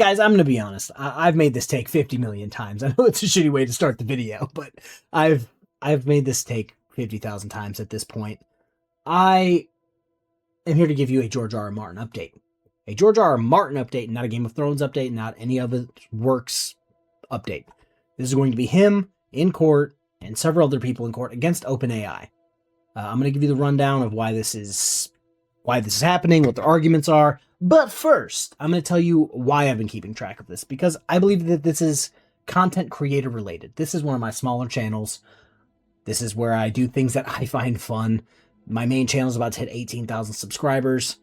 Guys, I'm going to be honest. I've made this take 50 million times. I know it's a shitty way to start the video, but I've made this take 50,000 times at this point. I am here to give you a George R. R. Martin update. A George R. R. Martin update, not a Game of Thrones update, not any of his works update. This is going to be him in court and several other people in court against OpenAI. I'm going to give you the rundown of why this is happening, what the arguments are. But first, I'm going to tell you why I've been keeping track of this, because I believe that this is content creator related. This is one of my smaller channels. This is where I do things that I find fun. My main channel is about to hit 18,000 subscribers.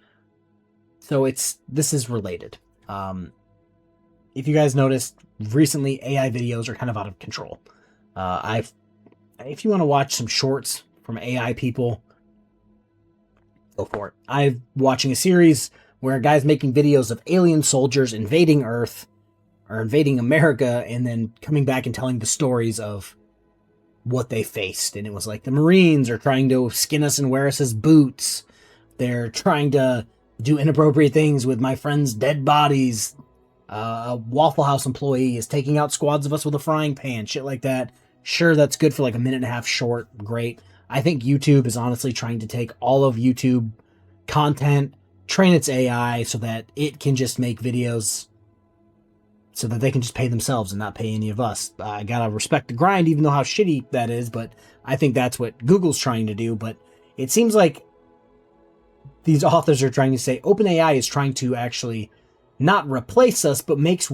So this is related. If you guys noticed, recently AI videos are kind of out of control. If you want to watch some shorts from AI people, go for it. I'm watching a series where a guy's making videos of alien soldiers invading Earth or invading America and then coming back and telling the stories of what they faced. And it was like the Marines are trying to skin us and wear us as boots. They're trying to do inappropriate things with my friend's dead bodies. A Waffle House employee is taking out squads of us with a frying pan, shit like that. Sure, that's good for like a minute and a half short. Great. I think YouTube is honestly trying to take all of YouTube content, train its AI so that it can just make videos so that they can just pay themselves and not pay any of us. I gotta respect the grind, even though how shitty that is, but I think that's what Google's trying to do. But it seems like these authors are trying to say OpenAI is trying to actually not replace us, but make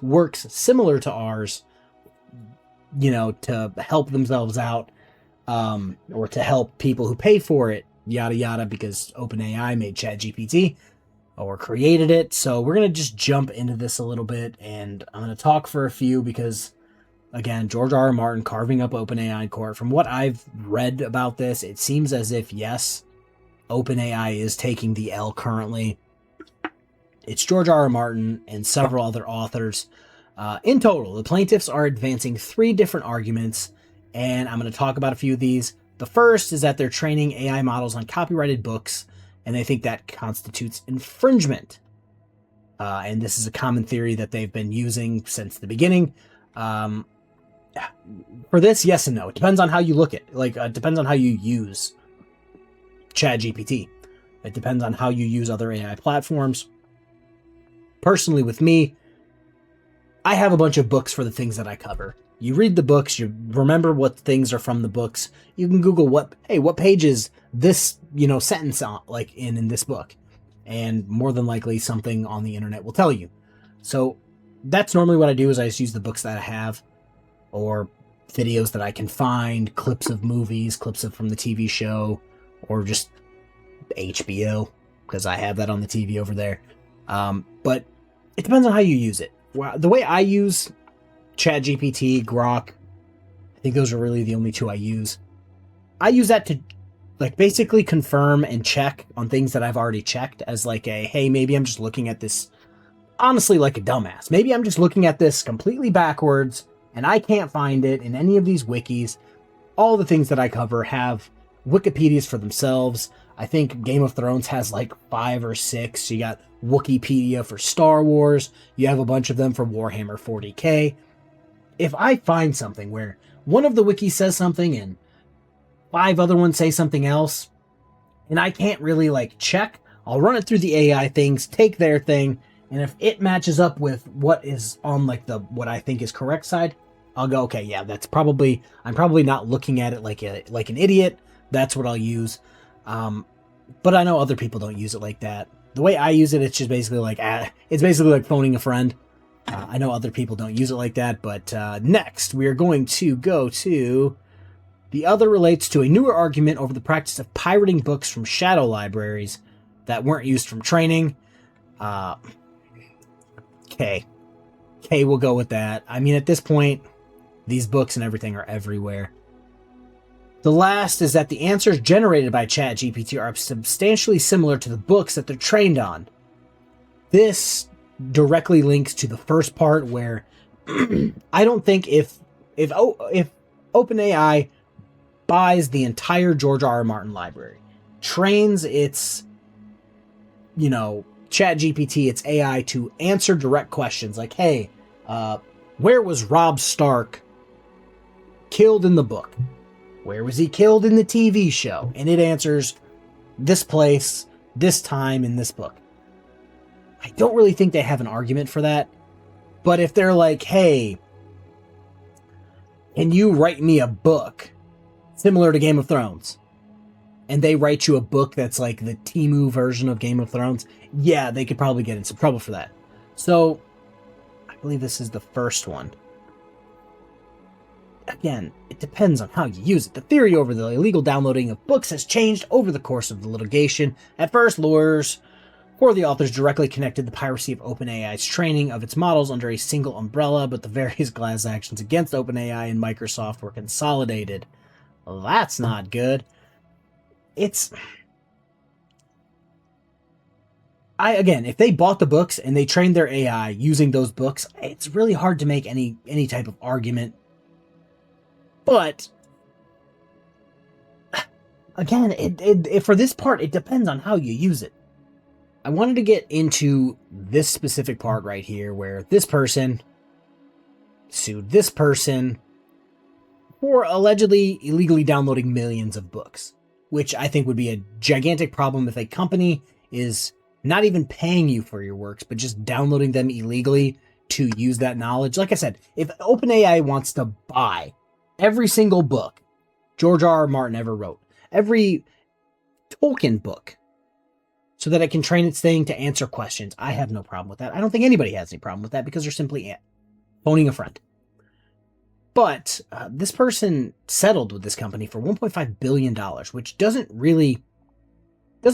works similar to ours, to help themselves out, or to help people who pay for it, yada yada, because OpenAI made ChatGPT or created it. So we're going to just jump into this a little bit, and I'm going to talk for a few because, again, George R. R. Martin carving up OpenAI in court. From what I've read about this, it seems as if, yes, OpenAI is taking the L currently. It's George R. R. Martin and several other authors. In total, the plaintiffs are advancing 3 different arguments, and I'm going to talk about a few of these. The first is that they're training AI models on copyrighted books, and they think that constitutes infringement. And this is a common theory that they've been using since the beginning. For this, yes and no. It depends on how you look at it. It depends on how you use ChatGPT. It depends on how you use other AI platforms. Personally, with me, I have a bunch of books for the things that I cover. You read the books, you remember what things are from the books. You can Google what page is this, sentence on, in this book. And more than likely something on the internet will tell you. So that's normally what I do, is I just use the books that I have, or videos that I can find, clips of movies, from the TV show, or just HBO, because I have that on the TV over there. But it depends on how you use it. The way I use ChatGPT, Grok, I think those are really the only 2 I use. I use that to basically confirm and check on things that I've already checked, as hey, maybe I'm just looking at this honestly like a dumbass. Maybe I'm just looking at this completely backwards and I can't find it in any of these wikis. All the things that I cover have Wikipedias for themselves. I think Game of Thrones has 5 or 6. You got Wikipedia for Star Wars. You have a bunch of them for Warhammer 40k. If I find something where one of the wikis says something and 5 other ones say something else, and I can't really check, I'll run it through the AI things, take their thing, and if it matches up with what is on what I think is correct side, I'll go, okay, yeah, I'm probably not looking at it like an idiot. That's what I'll use. But I know other people don't use it like that. The way I use it, it's just basically it's basically like phoning a friend. I know other people don't use it like that, but next we are going to go to the other relates to a newer argument over the practice of pirating books from shadow libraries that weren't used from training. Okay, we'll go with that. I mean, at this point, these books and everything are everywhere. The last is that the answers generated by ChatGPT are substantially similar to the books that they're trained on. This directly links to the first part where I don't think if OpenAI buys the entire George R. R. Martin library, trains its ChatGPT, its AI, to answer direct questions like, hey, where was Robb Stark killed in the book? Where was he killed in the TV show? And it answers this place, this time in this book. I don't really think they have an argument for that. But if they're like, hey, can you write me a book similar to Game of Thrones? And they write you a book that's like the Temu version of Game of Thrones, yeah, they could probably get in some trouble for that. So, I believe this is the first one. Again, it depends on how you use it. The theory over the illegal downloading of books has changed over the course of the litigation. At first, lawyers for the authors directly connected the piracy of OpenAI's training of its models under a single umbrella, but the various class actions against OpenAI and Microsoft were consolidated. Well, that's not good. Again, if they bought the books and they trained their AI using those books, it's really hard to make any type of argument. But again, for this part, it depends on how you use it. I wanted to get into this specific part right here where this person sued this person for allegedly illegally downloading millions of books, which I think would be a gigantic problem if a company is not even paying you for your works, but just downloading them illegally to use that knowledge. Like I said, if OpenAI wants to buy every single book George R.R. Martin ever wrote, every Tolkien book, so that it can train its thing to answer questions, I have no problem with that. I don't think anybody has any problem with that because they're simply phoning a friend. But this person settled with this company for $1.5 billion, which doesn't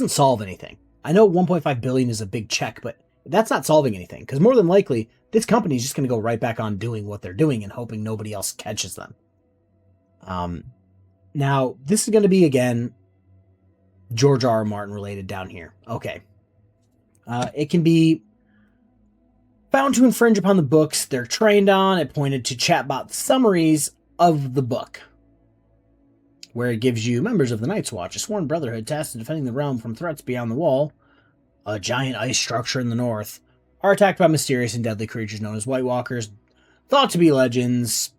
solve anything. I know $1.5 billion is a big check, but that's not solving anything because more than likely, this company is just going to go right back on doing what they're doing and hoping nobody else catches them. Now, this is going to be, again, George R.R. Martin related down here. Okay. It can be found to infringe upon the books they're trained on. It pointed to chatbot summaries of the book, where it gives you members of the Night's Watch, a sworn brotherhood tasked with defending the realm from threats beyond the wall, a giant ice structure in the north, are attacked by mysterious and deadly creatures known as White Walkers, thought to be legends,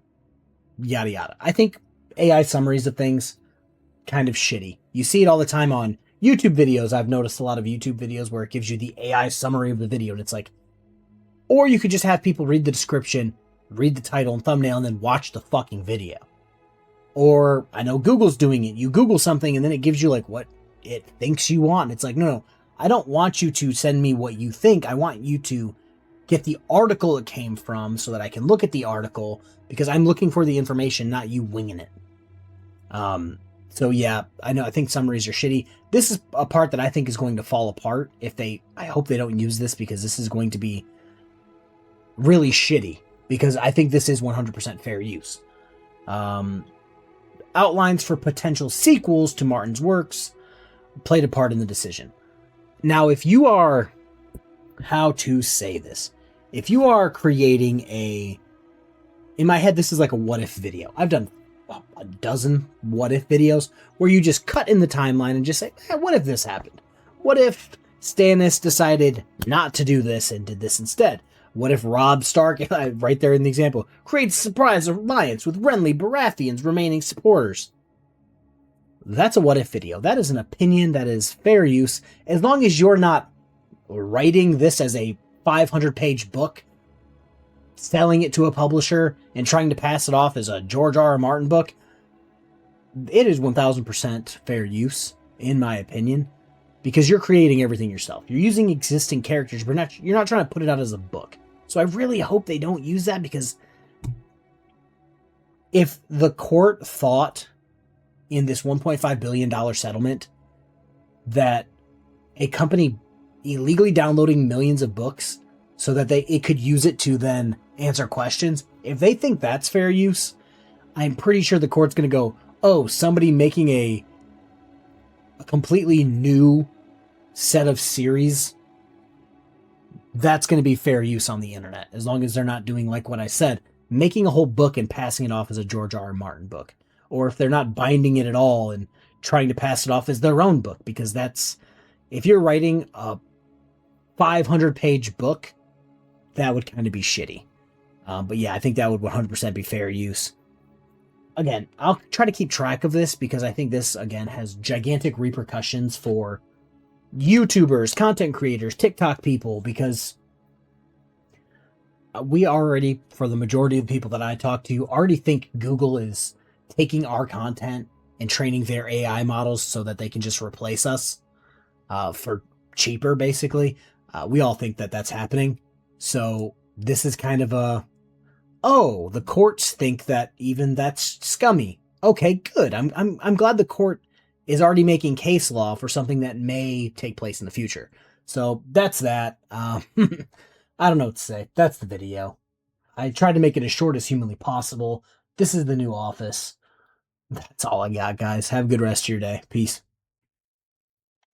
yada yada. I think AI summaries of things, kind of shitty. You see it all the time on YouTube videos. I've noticed a lot of YouTube videos where it gives you the AI summary of the video, and it's like, or you could just have people read the description, read the title and thumbnail, and then watch the fucking video. Or, I know Google's doing it. You Google something, and then it gives you, like, what it thinks you want. And it's like, no, I don't want you to send me what you think. I want you to get the article it came from so that I can look at the article, because I'm looking for the information, not you winging it. So yeah, I think summaries are shitty. This is a part that I think is going to fall apart I hope they don't use this, because this is going to be really shitty, because I think this is 100% fair use. Outlines for potential sequels to Martin's works played a part in the decision. Now, if you are, how to say this, if you are creating in my head, this is like a what if video. I've done a dozen what if videos where you just cut in the timeline and just say, what if this happened? What if Stannis decided not to do this and did this instead? What if Robb Stark, right there in the example, creates a surprise alliance with Renly Baratheon's remaining supporters? That's a what if video. That is an opinion that is fair use, as long as you're not writing this as a 500-page book, selling it to a publisher, and trying to pass it off as a George R.R. Martin book. It is 1000% fair use, in my opinion, because you're creating everything yourself. You're using existing characters, but you're not trying to put it out as a book. So I really hope they don't use that, because if the court thought in this $1.5 billion settlement that a company illegally downloading millions of books so that it could use it to then answer questions, if they think that's fair use, I'm pretty sure the court's going to go, oh, somebody making a completely new set of series, that's going to be fair use on the internet, as long as they're not doing, like what I said, making a whole book and passing it off as a George R.R. Martin book. Or if they're not binding it at all and trying to pass it off as their own book, because if you're writing a 500-page book, that would kind of be shitty. But yeah, I think that would 100% be fair use. Again, I'll try to keep track of this because I think this, again, has gigantic repercussions for YouTubers, content creators, TikTok people, because we already, for the majority of the people that I talk to, already think Google is taking our content and training their AI models so that they can just replace us for cheaper, basically. We all think that that's happening. So this is kind of a, oh, the courts think that even that's scummy. Okay, good. I'm glad the court is already making case law for something that may take place in the future. So that's that. I don't know what to say. That's the video. I tried to make it as short as humanly possible. This is the new office. That's all I got, guys. Have a good rest of your day. Peace.